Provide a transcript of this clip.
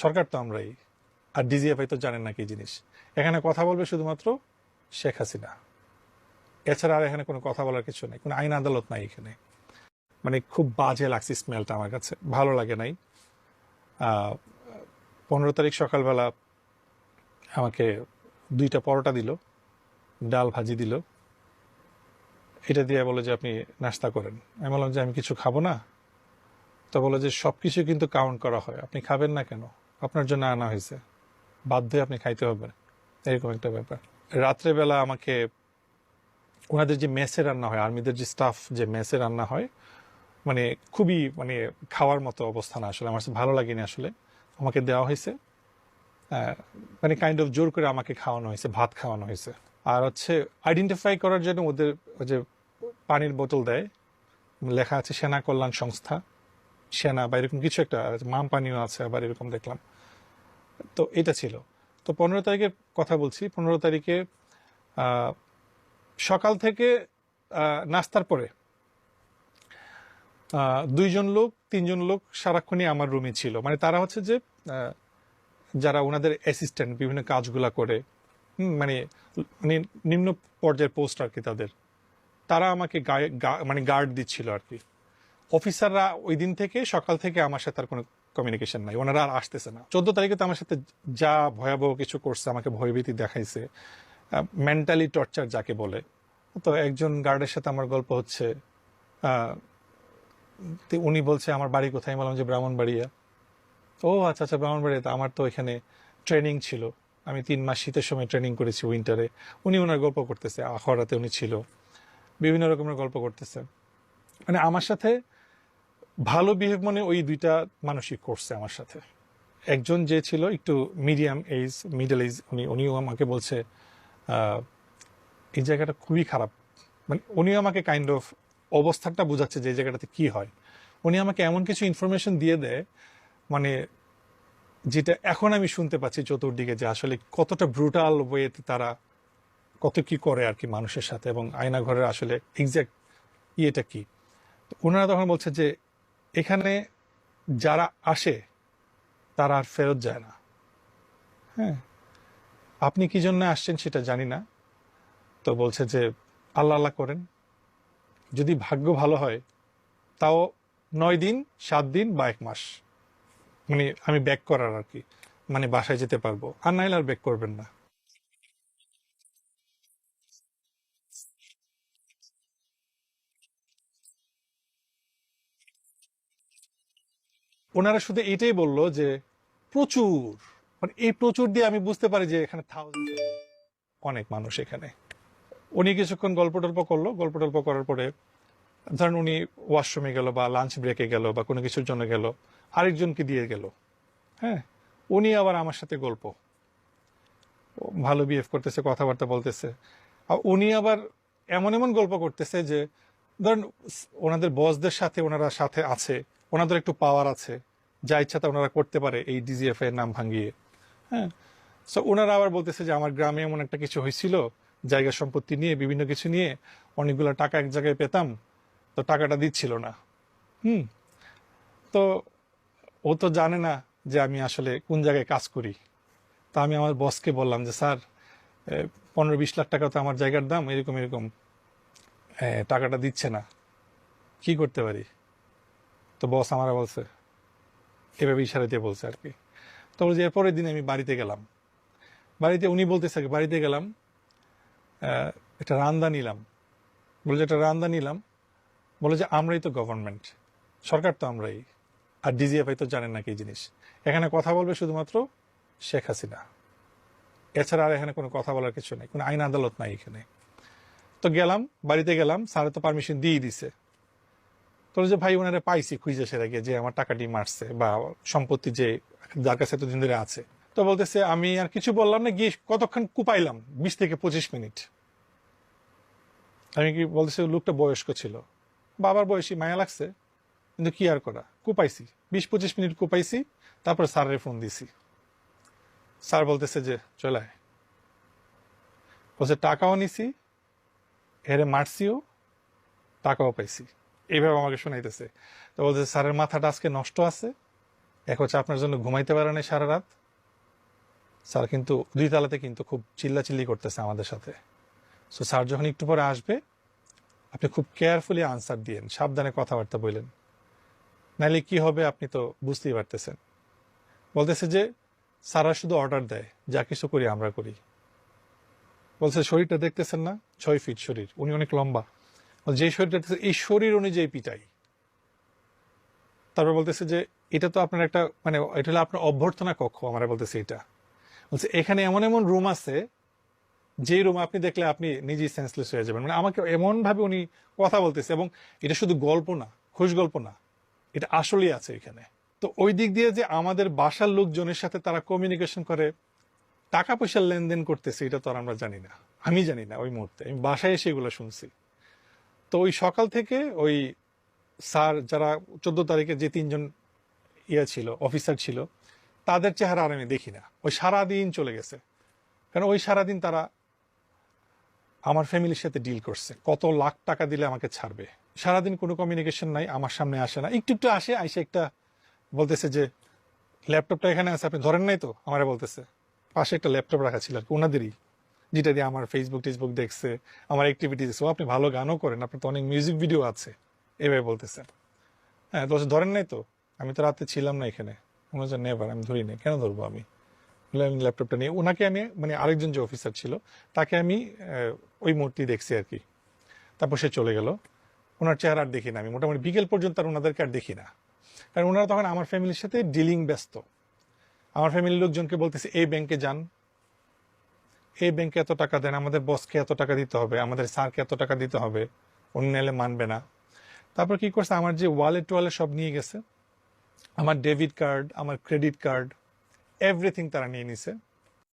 সরকার তো আমরাই, আর ডিজিএফআই তো জানেন না কি জিনিস। এখানে কথা বলবে শুধুমাত্র শেখ হাসিনা, এছাড়া আর এখানে কোনো কথা বলার কিছু নেই, কোনো আইন আদালত নাই এখানে। মানে খুব বাজে লাগছে স্মেলটা, আমার কাছে ভালো লাগে নাই। 15 তারিখ সকালবেলা আমাকে 2টা পরোটা দিল, ডাল ভাজি দিল, এটা দিয়ে বলে যে আপনি নাস্তা করেন। আমি বললাম যে আমি কিছু খাবো না। তো বলে যে সব কিছু কিন্তু কাউন্ট করা হয়, আপনি খাবেন না কেন, আপনার জন্য আনা হয়েছে, বাধ্য হয়ে আপনি খাইতে হবে, এরকম একটা ব্যাপার। রাত্রেবেলা আমাকে ওনাদের যে মেসে রান্না হয়, আর্মিদের যে স্টাফ যে মেসে রান্না হয়, মানে খুবই মানে খাওয়ার মতো অবস্থা না আসলে, আমার কাছে ভালো লাগেনি আসলে। আমাকে দেওয়া হয়েছে, মানে কাইন্ড অফ জোর করে আমাকে খাওয়ানো হয়েছে, ভাত খাওয়ানো হয়েছে। আর হচ্ছে আইডেন্টিফাই করার জন্য ওদের ওই যে পানির বোতল দেয়, লেখা আছে সেনা কল্যাণ সংস্থা, সেনা বা এরকম কিছু একটা, মাম পানিও আছে আবার এরকম দেখলাম। তো এটা ছিল। তো 15 তারিখের কথা বলছি। 15 তারিখে সকাল থেকে নাস্তার পরে 2 জন লোক 3 জন লোক সারাক্ষণই আমার রুমে ছিল। মানে তারা হচ্ছে যে যারা ওনাদের অ্যাসিস্ট্যান্ট বিভিন্ন কাজগুলা করে, মানে মানে নিম্ন পর্যায়ের পোস্ট আর কি তাদের, তারা আমাকে মানে গার্ড দিচ্ছিল আর কি। অফিসাররা ওই দিন থেকে সকাল থেকে আমার সাথে আর কোনো কমিউনিকেশন নাই, ওনারা আর আসতেছে না। 14 তারিখে তো আমার সাথে যা ভয়াবহ কিছু করছে, আমাকে ভয়ভীতি দেখাইছে, মেন্টালি টর্চার যাকে বলে। তো একজন গার্ডের সাথে আমার গল্প হচ্ছে, তো উনি বলছে আমার বাড়ি কোথায়, বললাম যে ব্রাহ্মণবাড়িয়া। ও আচ্ছা আচ্ছা, ব্রাহ্মণবাড়িয়া, তো আমার তো এখানে ট্রেনিং ছিল, আমি 3 মাস শীতের সময় ট্রেনিং করেছি উইন্টারে। উনি ওনার গল্প করতেছে, আখড়াতে উনি ছিল, বিভিন্ন রকমের গল্প করতেছে। মানে আমার সাথে ভালো বিহেভ মানে ওই 2টা মানুষই করছে আমার সাথে। একজন যে ছিল একটু মিডল এজ, উনিও আমাকে বলছে এই জায়গাটা খুবই খারাপ। মানে উনিও আমাকে কাইন্ড অফ অবস্থাটা বোঝাচ্ছে যে এই জায়গাটাতে কি হয়। উনি আমাকে এমন কিছু ইনফরমেশন দিয়ে দেয়, মানে যেটা এখন আমি শুনতে পাচ্ছি চতুর্দিকে, যে আসলে কতটা ব্রুটাল ওয়েতে তারা কত কি করে আর কি মানুষের সাথে, এবং আয়না ঘরের আসলে এক্সাক্ট ইয়েটা কি। ওনারা তখন বলছে যে এখানে যারা আসে তারা আর ফেরত যায় না। হ্যাঁ, আপনি কি জন্য আসছেন সেটা জানি না। তো বলছে যে আল্লাহ আল্লাহ করেন, যদি ভাগ্য ভালো হয় তাও 9 দিন, 7 দিন বা 1 মাস, মানে আমি ব্যাক করার আর কি, মানে বাসায় যেতে পারবো, আর নাইলে আর ব্যাক করবেন না। ওনারা শুধু এটাই বললো যে প্রচুর, মানে এই প্রচুর দিয়ে আমি বুঝতে পারি যে এখানে থাউজেন্ড, অনেক মানুষ এখানে। উনি কিছুক্ষণ গল্প টল্প করলো, গল্প টল্প করার পরে ধরেন উনি ওয়াশরুমে গেল বা লাঞ্চ ব্রেকে গেল বা কোনো কিছুর জন্য গেল, আরেকজনকে দিয়ে গেল। হ্যাঁ, উনি আবার আমার সাথে গল্প, ভালো বিহেভ করতেছে, কথাবার্তা বলতেছে। আর উনি আবার এমন এমন গল্প করতেছে যে ধরেন ওনাদের বসদের সাথে ওনারা সাথে আছে, ওনাদের একটু পাওয়ার আছে, যা ইচ্ছা তা ওনারা করতে পারে এই ডিজিএফ এর নাম ভাঙিয়ে। হ্যাঁ, সো ওনারা আবার বলতেছে যে আমার গ্রামে এমন একটা কিছু হয়েছিল, জায়গা সম্পত্তি নিয়ে বিভিন্ন কিছু নিয়ে অনেকগুলো টাকা এক জায়গায় পেতাম, তো টাকাটা দিচ্ছিল না। হুম, তো ও তো জানে না যে আমি আসলে কোন জায়গায় কাজ করি। তা আমি আমার বসকে বললাম যে স্যার, 15-20 লাখ টাকা তো আমার জায়গার দাম, এরকম এরকম, টাকাটা দিচ্ছে না, কি করতে পারি? তো বস আমার বলছে, এভাবে ইশারা দিয়ে বলছে আর কি। তো বলছে এরপরের দিন আমি বাড়িতে গেলাম, বাড়িতে উনি বলতেছে বাড়িতে গেলাম, একটা রান্দা নিলাম, বলে যে একটা রান্দা নিলাম, বলে যে আমরাই তো গভর্নমেন্ট, সরকার তো আমরাই, আর ডিজিএফআই তো জানেন না কি জিনিস। এখানে কথা বলবে শুধুমাত্র শেখ হাসিনা, এছাড়া আর এখানে কোনো কথা বলার কিছু নেই, কোনো আইন আদালত নাই এখানে। তো গেলাম, বাড়িতে গেলাম, স্যারে তো পারমিশন দিয়ে দিছে। তো যে ভাই ওনারা পাইছি খুঁজে সেরা গিয়ে যে আমার টাকাটি মারছে বা সম্পত্তি যে যার কাছে এতদিন ধরে আছে। তো বলতেছে আমি আর কিছু বললাম না, গিয়ে কতক্ষণ কুপাইলাম, 20 থেকে 25 মিনিট। আমি কি বলতেছে, লোকটা বয়স্ক ছিল, বাবার বয়সী, মায়া লাগছে, কিন্তু কি আর করা, কুপাইছি 20-25 মিনিট কুপাইছি। তারপর স্যারের ফোন দিছি, স্যার বলতেছে যে চলে আয়। বলছে টাকাও নিছি, হেরে মারছিও, টাকাও পাইছি, এইভাবে আমাকে শোনাইতেছে। তো বলতেছে স্যারের মাথাটা আজকে নষ্ট আছে, এক হচ্ছে আপনার জন্য ঘুমাইতে পারে না সারা রাত, স্যার কিন্তু 2 তলাতে কিন্তু খুব চিল্লাচিল্লি করতেছে আমাদের সাথে। সো স্যার যখন একটু পরে আসবে আপনি খুব কেয়ারফুলি আনসার দিয়েন, সাবধানে কথাবার্তা বললেন, নাহলে কি হবে আপনি তো বুঝতেই পারতেছেন। বলতেছে যে স্যাররা শুধু অর্ডার দেয়, যা কিছু করি আমরা করি। বলছে শরীরটা দেখতেছেন না, 6 ফিট শরীর, উনি অনেক লম্বা, যে শরীরটা দেখতেছে এই শরীর অনুযায়ী পিটাই। তারপর বলতেছে যে এটা তো আপনার একটা মানে এটা হলো আপনার অভ্যর্থনা কক্ষ, আমরা বলতেছি এটা। বলছে এখানে এমন এমন রুম আছে যে রুম আপনি দেখলে আপনি নিজেই সেন্সলেস হয়ে যাবেন। মানে আমাকে এমন ভাবে উনি কথা বলতেছে, এবং এটা শুধু গল্প না, খুশ গল্প না, এটা আসলেই আছে এখানে। তো ওই দিক দিয়ে যে আমাদের বাসার লোকজনের সাথে তারা কমিউনিকেশন করে, টাকা পয়সার লেনদেন করতেছে, এটা তো আর আমরা জানি না, আমি জানি না। ওই মুহূর্তে আমি বাসায় এসে এগুলো শুনছি। তো ওই সকাল থেকে ওই স্যার যারা 14 তারিখে যে 3জন ছিল অফিসার ছিল, তাদের চেহারা আর আমি দেখি না। ওই সারাদিন চলে গেছে, কারণ ওই সারাদিন তারা আমার ফ্যামিলির সাথে ডিল করছে, কত লাখ টাকা দিলে আমাকে ছাড়বে। সারাদিন কোনো কমিউনিকেশন নাই, আমার সামনে আসে না, একটু একটু আসে, আইসে একটা বলতেছে যে ল্যাপটপটা এখানে আছে আপনি ধরেন নাই তো, আমারে বলতেছে। পাশে একটা ল্যাপটপ রাখা ছিল আর কি ওনাদেরই, যেটা দিয়ে আমার ফেসবুক টেসবুক দেখছে, আমার অ্যাক্টিভিটি দেখছে। ও আপনি ভালো গানও করেন, আপনার তো অনেক মিউজিক ভিডিও আছে, এভাবে বলতেছে। হ্যাঁ তো ধরেন নাই তো, আমি তো রাতে ছিলাম না এখানে। মনে হচ্ছে নেবার, আমি ধরি নাই, কেন ধরবো আমি। আমি ল্যাপটপটা নিয়ে ওনাকে আমি মানে আরেকজন যে অফিসার ছিল তাকে আমি ওই মূর্তি দেখছি আর কি। তারপর সে চলে গেল, ওনার চেহারা আর দেখি না আমি মোটামুটি বিকেল পর্যন্ত, আর ওনাদেরকে আর দেখি না। কারণ ওনারা তখন আমার ফ্যামিলির সাথে ডিলিং ব্যস্ত। আমার ফ্যামিলির লোকজনকে বলতেছে এই ব্যাংকে যান, এই ব্যাংকে এত টাকা দেন, আমাদের বসকে এত টাকা দিতে হবে, আমাদের স্যারকে এত টাকা দিতে হবে, অন্য এলে মানবে না। তারপর কি করছে, আমার যে ওয়ালেট টোয়ালেট সব নিয়ে গেছে, আমার ডেবিট কার্ড, আমার ক্রেডিট কার্ড, এভরিথিং তারা নিয়ে নিছে।